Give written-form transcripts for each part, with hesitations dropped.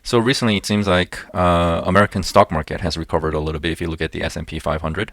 So recently, it seems like American stock market has recovered a little bit. If you look at the S&P 500,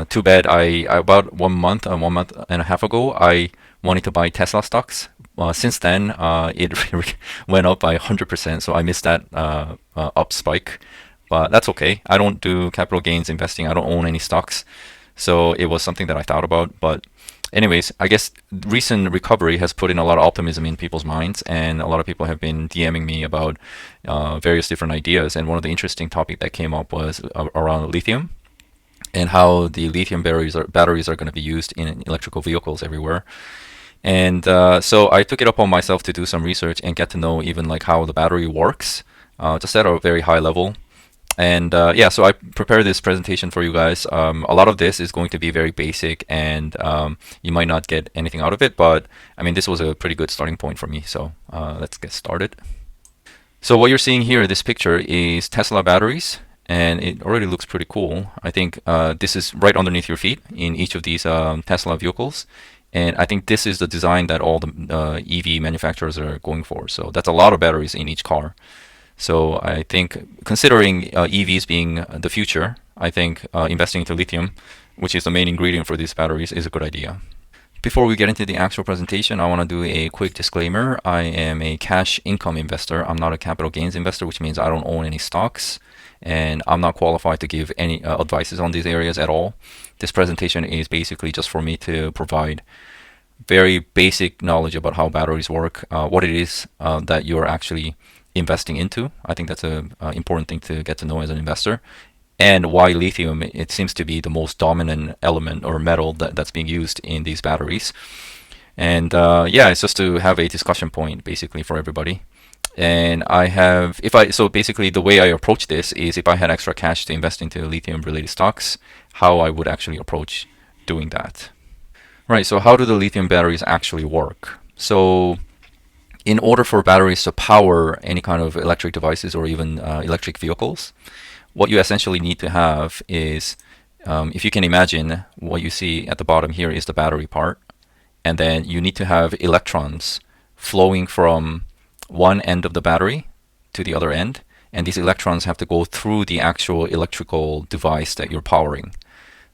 too bad. About 1 month, 1.5 months ago, I wanted to buy Tesla stocks. Since then, it went up by 100%. So I missed that up spike, but that's okay. I don't do capital gains investing. I don't own any stocks, so it was something that I thought about. But anyways, I guess recent recovery has put in a lot of optimism in people's minds, and a lot of people have been DMing me about various different ideas. And one of the interesting topic that came up was around lithium and how the lithium batteries are going to be used in electrical vehicles everywhere. And so I took it upon myself to do some research and get to know even like how the battery works, just at a very high level. And yeah, so I prepared this presentation for you guys. A lot of this is going to be very basic, and you might not get anything out of it, but I mean, this was a pretty good starting point for me. So let's get started. So what you're seeing here, this picture is Tesla batteries, and it already looks pretty cool. I think this is right underneath your feet in each of these Tesla vehicles. And I think this is the design that all the EV manufacturers are going for. So that's a lot of batteries in each car. So I think considering EVs being the future, I think investing into lithium, which is the main ingredient for these batteries, is a good idea. Before we get into the actual presentation, I want to do a quick disclaimer. I am a cash income investor. I'm not a capital gains investor, which means I don't own any stocks, and I'm not qualified to give any advices on these areas at all. This presentation is basically just for me to provide very basic knowledge about how batteries work, what it is that you're actually investing into. I think that's an important thing to get to know as an investor, and why lithium, it seems to be the most dominant element or metal that's being used in these batteries. And yeah, it's just to have a discussion point basically for everybody. And so basically the way I approach this is if I had extra cash to invest into lithium related stocks, how I would actually approach doing that. Right, so how do the lithium batteries actually work? So in order for batteries to power any kind of electric devices or even electric vehicles, what you essentially need to have is, if you can imagine, what you see at the bottom here is the battery part, and then you need to have electrons flowing from one end of the battery to the other end, and these electrons have to go through the actual electrical device that you're powering.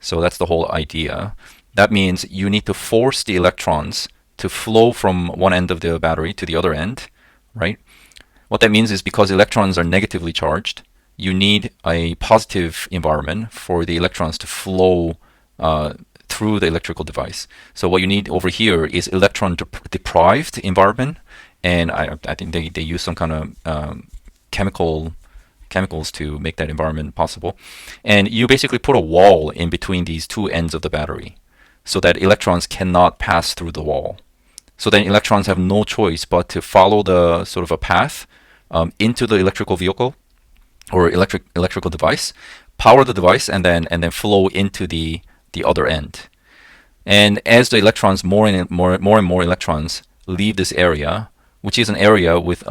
So that's the whole idea. That means you need to force the electrons to flow from one end of the battery to the other end, right? What that means is because electrons are negatively charged, you need a positive environment for the electrons to flow through the electrical device. So what you need over here is electron deprived environment, and I think they use some kind of chemicals to make that environment possible. And you basically put a wall in between these two ends of the battery so that electrons cannot pass through the wall. So then electrons have no choice but to follow the sort of a path into the electrical vehicle or electrical device, power the device, and then flow into the other end. And as the electrons, more and more electrons leave this area, which is an area with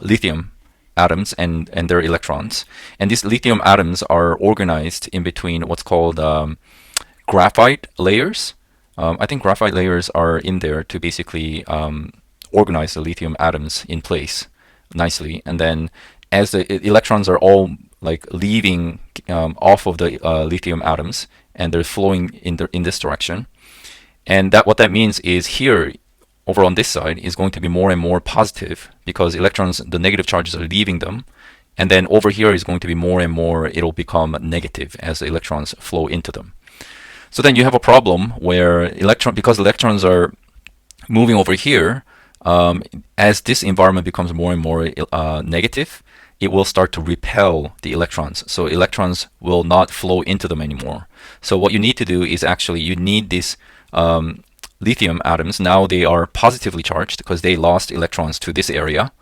lithium atoms and their electrons, and these lithium atoms are organized in between what's called graphite layers. I think graphite layers are in there to basically organize the lithium atoms in place nicely, and then as the electrons are all like leaving off of the lithium atoms and they're flowing in this direction, and what that means is here over on this side is going to be more and more positive because electrons, the negative charges are leaving them, and then over here is going to be more and more, it'll become negative as the electrons flow into them. So then you have a problem where because electrons are moving over here, as this environment becomes more and more negative, it will start to repel the electrons. So electrons will not flow into them anymore. So what you need to do is actually you need these lithium atoms. Now they are positively charged because they lost electrons to this area.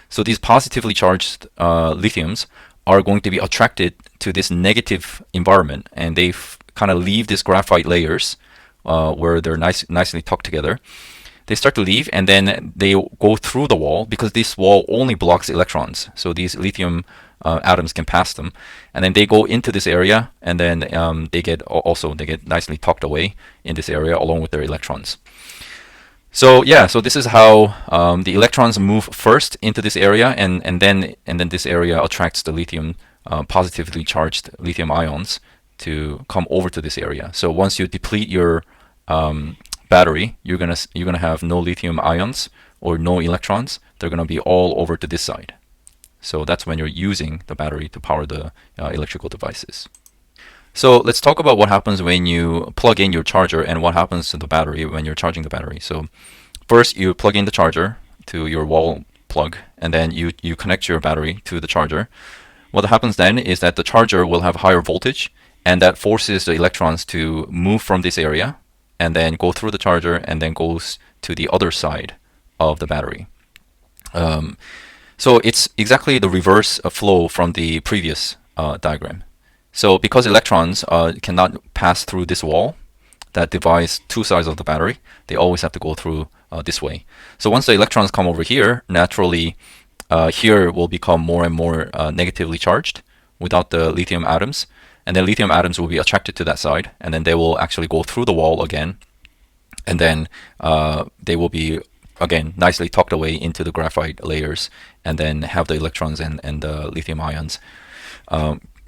So these positively charged lithiums are going to be attracted to this negative environment, and they kind of leave these graphite layers where they're nicely tucked together. They start to leave, and then they go through the wall because this wall only blocks electrons. So these lithium atoms can pass them, and then they go into this area, and then they get nicely tucked away in this area along with their electrons. So yeah, so this is how the electrons move first into this area, and then this area attracts the lithium, positively charged lithium ions to come over to this area. So once you deplete your battery, you're gonna have no lithium ions or no electrons. They're gonna be all over to this side. So that's when you're using the battery to power the electrical devices. So let's talk about what happens when you plug in your charger and what happens to the battery when you're charging the battery. So first you plug in the charger to your wall plug, and then you connect your battery to the charger. What happens then is that the charger will have higher voltage, and that forces the electrons to move from this area and then go through the charger and then goes to the other side of the battery. So it's exactly the reverse flow from the previous diagram. So because electrons cannot pass through this wall that divides two sides of the battery, they always have to go through this way. So once the electrons come over here, naturally here will become more and more negatively charged without the lithium atoms. And then lithium atoms will be attracted to that side, and then they will actually go through the wall again. And then they will be, again, nicely tucked away into the graphite layers, and then have the electrons and the lithium ions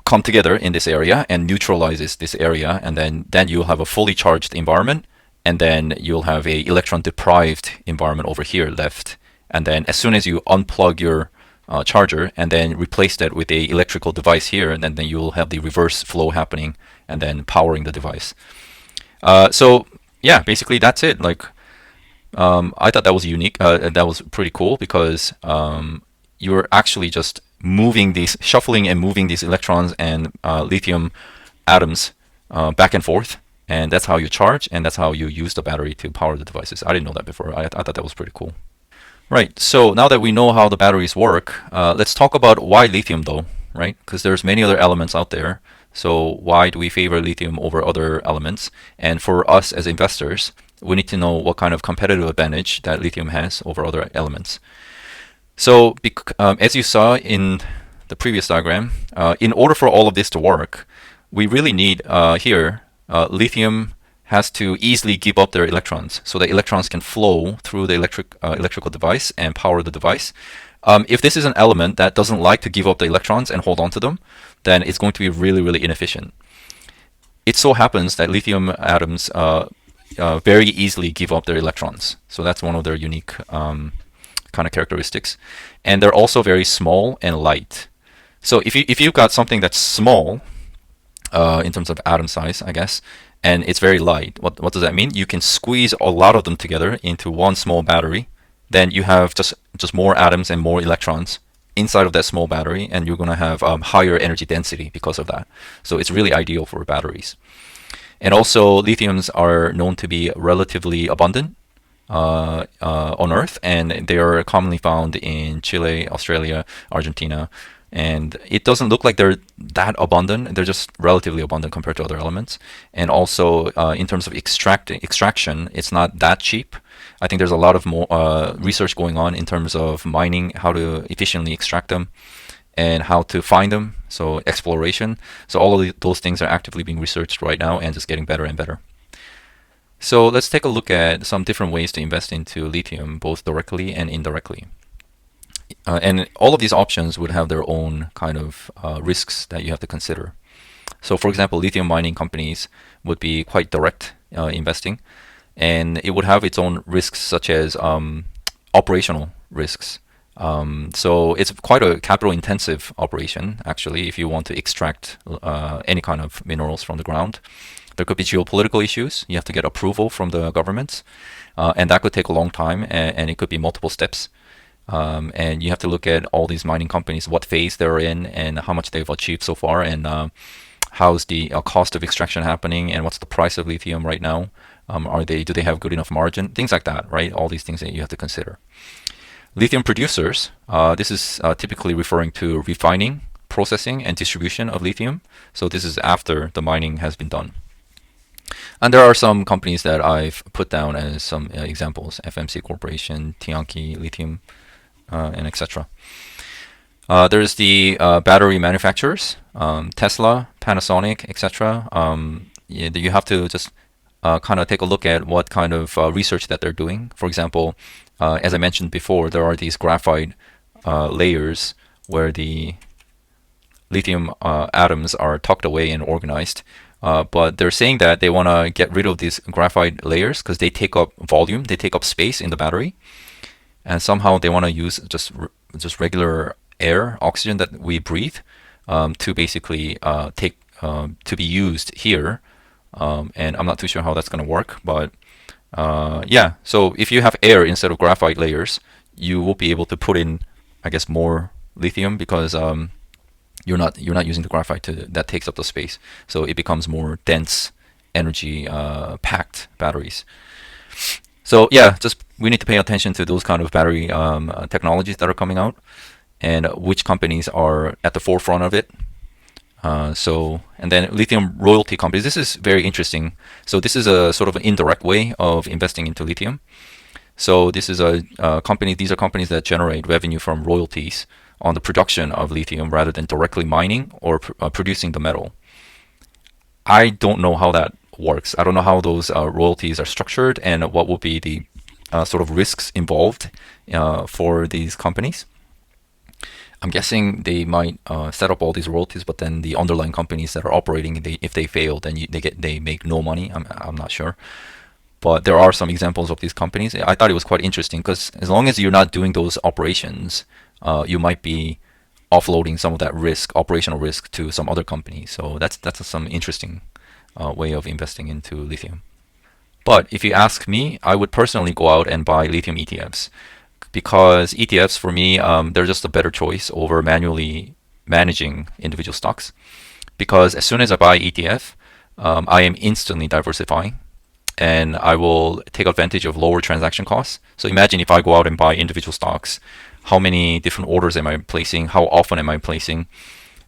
come together in this area and neutralizes this area, and then you'll have a fully charged environment, and then you'll have a electron deprived environment over here left. And then as soon as you unplug your charger and then replace that with a electrical device here, and then you'll have the reverse flow happening and then powering the device. So yeah, basically that's it. Like I thought that was unique. That was pretty cool because you're actually just moving these, shuffling and moving these electrons and lithium atoms back and forth, and that's how you charge, and that's how you use the battery to power the devices. I didn't know that before. I thought that was pretty cool. Right, so now that we know how the batteries work, let's talk about why lithium though, right? Because there's many other elements out there. So why do we favor lithium over other elements? And for us as investors, we need to know what kind of competitive advantage that lithium has over other elements. So as you saw in the previous diagram, in order for all of this to work, we really need here lithium has to easily give up their electrons so that electrons can flow through the electrical device and power the device. If this is an element that doesn't like to give up the electrons and hold on to them, then it's going to be really, really inefficient. It so happens that lithium atoms very easily give up their electrons. So that's one of their unique kind of characteristics. And they're also very small and light. So if you've got something that's small in terms of atom size, I guess, and it's very light, what does that mean? You can squeeze a lot of them together into one small battery. Then you have just more atoms and more electrons inside of that small battery, and you're going to have higher energy density because of that. So it's really ideal for batteries. And also, lithiums are known to be relatively abundant on Earth, and they are commonly found in Chile, Australia, Argentina. And it doesn't look like they're that abundant. They're just relatively abundant compared to other elements. And also, in terms of extraction, it's not that cheap. I think there's a lot of more research going on in terms of mining, how to efficiently extract them, and how to find them. So exploration. So all of those things are actively being researched right now and just getting better and better. So let's take a look at some different ways to invest into lithium, both directly and indirectly. And all of these options would have their own kind of risks that you have to consider. So for example, lithium mining companies would be quite direct investing, and it would have its own risks such as operational risks. So it's quite a capital intensive operation actually if you want to extract any kind of minerals from the ground. There could be geopolitical issues. You have to get approval from the governments, and that could take a long time, and it could be multiple steps. And you have to look at all these mining companies, what phase they're in, and how much they've achieved so far, and how's the cost of extraction happening, and what's the price of lithium right now. Do they have good enough margin? Things like that, right? All these things that you have to consider. Lithium producers, this is typically referring to refining, processing, and distribution of lithium. So this is after the mining has been done. And there are some companies that I've put down as some examples: FMC Corporation, Tianqi Lithium, and etc. There's the battery manufacturers, Tesla, Panasonic, etc. You have to just kind of take a look at what kind of research that they're doing. For example, as I mentioned before, there are these graphite layers where the lithium atoms are tucked away and organized. But they're saying that they want to get rid of these graphite layers because they take up volume, they take up space in the battery, and somehow they want to use just regular air, oxygen that we breathe, to basically take to be used here. And I'm not too sure how that's going to work, but yeah. So if you have air instead of graphite layers, you will be able to put in, I guess, more lithium because you're not using the graphite that takes up the space, so it becomes more dense, energy packed batteries. So yeah, just we need to pay attention to those kind of battery technologies that are coming out, and which companies are at the forefront of it. And then lithium royalty companies. This is very interesting. So this is a sort of an indirect way of investing into lithium. So this is a company. These are companies that generate revenue from royalties on the production of lithium rather than directly mining or producing the metal. I don't know how that works. I don't know how those royalties are structured and what will be the sort of risks involved for these companies. I'm guessing they might set up all these royalties, but then the underlying companies that are operating, if they fail, then they make no money. I'm not sure. But there are some examples of these companies. I thought it was quite interesting because as long as you're not doing those operations, you might be offloading some of that risk, operational risk, to some other company. So that's some interesting way of investing into lithium. But if you ask me, I would personally go out and buy lithium ETFs because ETFs for me, they're just a better choice over manually managing individual stocks. Because as soon as I buy ETF, I am instantly diversifying, and I will take advantage of lower transaction costs. So imagine if I go out and buy individual stocks, how many different orders am I placing? How often am I placing?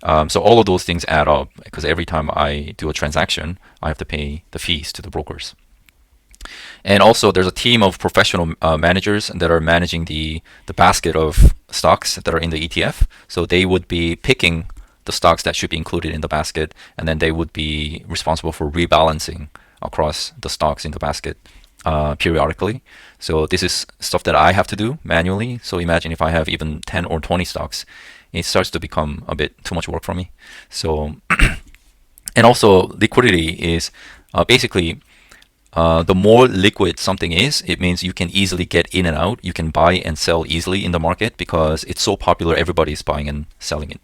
So all of those things add up because every time I do a transaction, I have to pay the fees to the brokers. And also, there's a team of professional managers that are managing the basket of stocks that are in the ETF. So they would be picking the stocks that should be included in the basket, and then they would be responsible for rebalancing across the stocks in the basket periodically. So this is stuff that I have to do manually. So imagine if I have even 10 or 20 stocks, it starts to become a bit too much work for me. So, and also liquidity is basically the more liquid something is, it means you can easily get in and out. You can buy and sell easily in the market because it's so popular. Everybody's buying and selling it.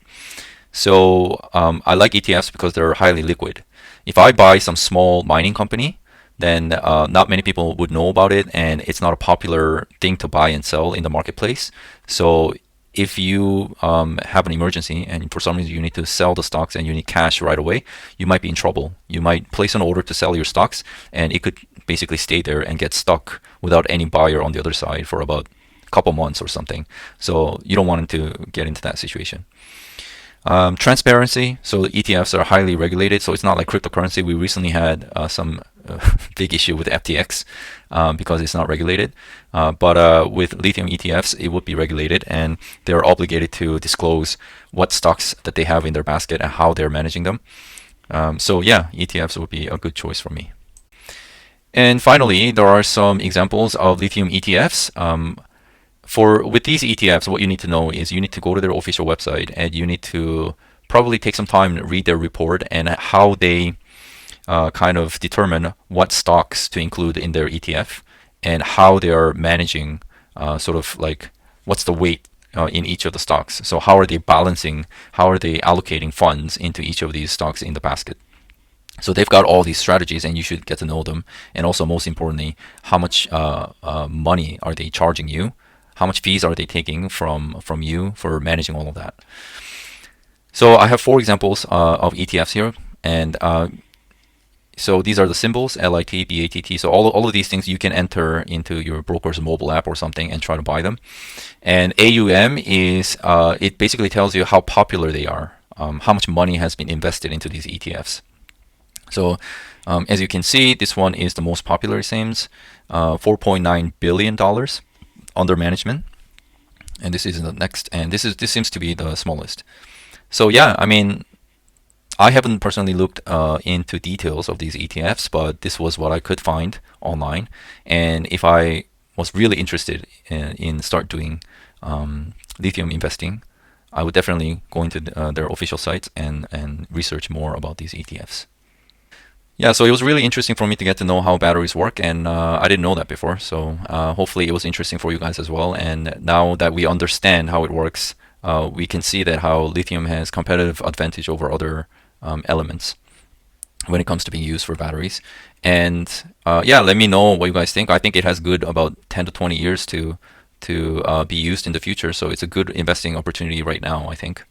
So I like ETFs because they're highly liquid. If I buy some small mining company, then not many people would know about it, and it's not a popular thing to buy and sell in the marketplace. So if you have an emergency and for some reason you need to sell the stocks and you need cash right away, you might be in trouble. You might place an order to sell your stocks, and it could basically stay there and get stuck without any buyer on the other side for about a couple months or something. So you don't want to get into that situation. Transparency. So the ETFs are highly regulated. So it's not like cryptocurrency. We recently had some big issue with FTX because it's not regulated. But with lithium ETFs, it would be regulated, and they're obligated to disclose what stocks that they have in their basket and how they're managing them. So yeah, ETFs would be a good choice for me. And finally, there are some examples of lithium ETFs. With these ETFs, what you need to know is you need to go to their official website and you need to probably take some time to read their report and how they kind of determine what stocks to include in their ETF and how they are managing sort of like what's the weight in each of the stocks. So how are they balancing, how are they allocating funds into each of these stocks in the basket? So they've got all these strategies and you should get to know them. And also, most importantly, how much money are they charging you? How much fees are they taking from you for managing all of that? So I have 4 examples of ETFs here, and so these are the symbols: LIT, BATT. So all of these things you can enter into your broker's mobile app or something and try to buy them. And AUM is it basically tells you how popular they are, how much money has been invested into these ETFs. So as you can see, this one is the most popular. It seems $4.9 billion under management, and this is the next, and this seems to be the smallest. So yeah, I mean, I haven't personally looked into details of these ETFs, but this was what I could find online. And if I was really interested in start doing lithium investing, I would definitely go into their official sites and research more about these ETFs. Yeah, so it was really interesting for me to get to know how batteries work, and I didn't know that before. So hopefully it was interesting for you guys as well. And now that we understand how it works, we can see that how lithium has competitive advantage over other elements when it comes to being used for batteries. And yeah, let me know what you guys think. I think it has good about 10 to 20 years to be used in the future. So it's a good investing opportunity right now, I think.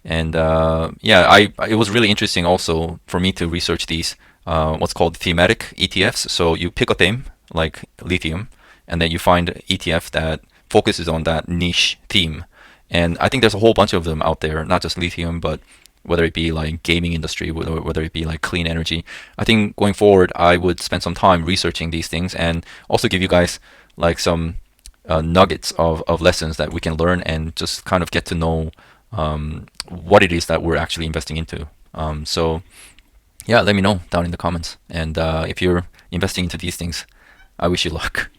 And yeah, it was really interesting also for me to research these what's called thematic ETFs. So you pick a theme like lithium, and then you find an ETF that focuses on that niche theme. And I think there's a whole bunch of them out there, not just lithium, but whether it be like gaming industry, whether it be like clean energy. I think going forward, I would spend some time researching these things and also give you guys like some nuggets of lessons that we can learn and just kind of get to know what it is that we're actually investing into. So yeah, let me know down in the comments. And if you're investing into these things, I wish you luck.